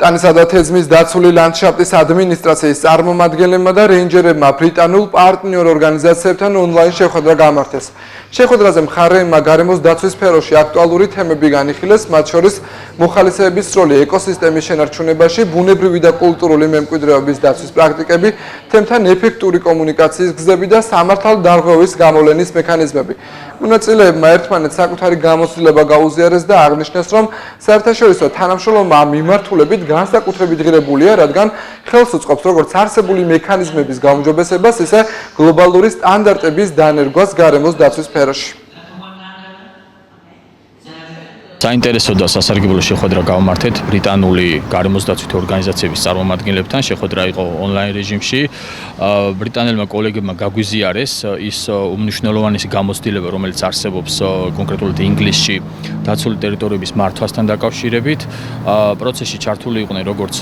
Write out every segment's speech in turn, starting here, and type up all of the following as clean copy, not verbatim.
ტანისა და თეძმის დაცული ლანდშაფტის ადმინისტრაციის წარმომადგენლებმა და რეინჯერებმა ბრიტანულ პარტნიორ ორგანიზაციებთან ონლაინ შეხვედრა გამართეს. შეხვედრაზე მხარეებმა გარემოს დაცვის სფეროში აქტუალური თემები განიხილეს, მათ შორის მოხალისეების როლი ეკოსისტემის შენარჩუნებაში, ბუნებრივი და კულტურული მემკვიდრეობის დაცვის პრაქტიკები, თემთან ეფექტური კომუნიკაციის გზები და სამართალდარღვევის გამოვლენის მექანიზმები. მონაწილეებმა ერთმანეთს საკუთარი გამოცდილება გაუზიარეს და აღნიშნეს, რომ საერთაშორისო თანამშრომლობა ამ მიმართულებით განსაკუთრებით ღირებულია, რადგან ხელს უწყობს როგორც არსებული მექანიზმების გაუმჯობესებას, ისე გლობალური სტანდარტების დანერგვას გარემოს დაცვის სფეროში. საინტერესო და სასარგებლო შეხვედრა გავმართეთ ბრიტანული გარემოს დაცვითი ორგანიზაციების წარმომადგენლებთან. შეხვედრა იყო ონლაინ რეჟიმში. ბრიტანელმა კოლეგებმა გაგვიზიარეს ის უმნიშვნელოვანესი გამოცდილება, რომელიც არსებობს კონკრეტულად ინგლისში დაცული ტერიტორიების მართვასთან დაკავშირებით. პროცესში ჩართული იყვნენ როგორც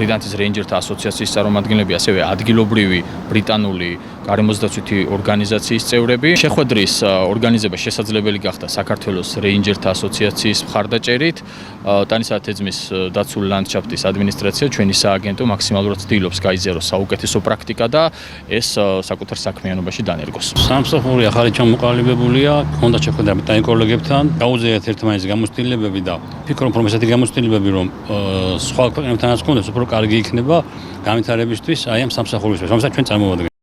ბრიტანეთის რეინჯერთა ასოციაციის წარმომადგენლები, ასევე ადგილობრივი ბრიტანული გარემოს დაცვითი ორგანიზაციის წევრები. შეხვედრის ორგანიზება შესაძლებელი გახდა საქართველოს რეინჯერთა ასოციაციის მხარდაჭერით. ტანისა და თეძმის დაცული ლანდშაფტის ადმინისტრაცია ჩვენი სააგენტო მაქსიმალურად ცდილობს გაიზიაროს საუკეთესო პრაქტიკა და ეს საკუთარ საქმიანობაში დანერგოს. სამსახური ახალი ჩამოყალიბებულია, ჰქონდა შეხვედრა ბრიტანელ კოლეგებთან, გაუზიარეთ ერთმანეთის გამოცდილებები და ვფიქრობ, რომ ესეთი გამოცდილებები რომ სხვა ქვეყნებთანაც ჰქონდეს, უფრო კარგი იქნება განვითარებისთვის აი ამ სამსახურისთვის, რომელსაც ჩვენ წარმოვადგენთ.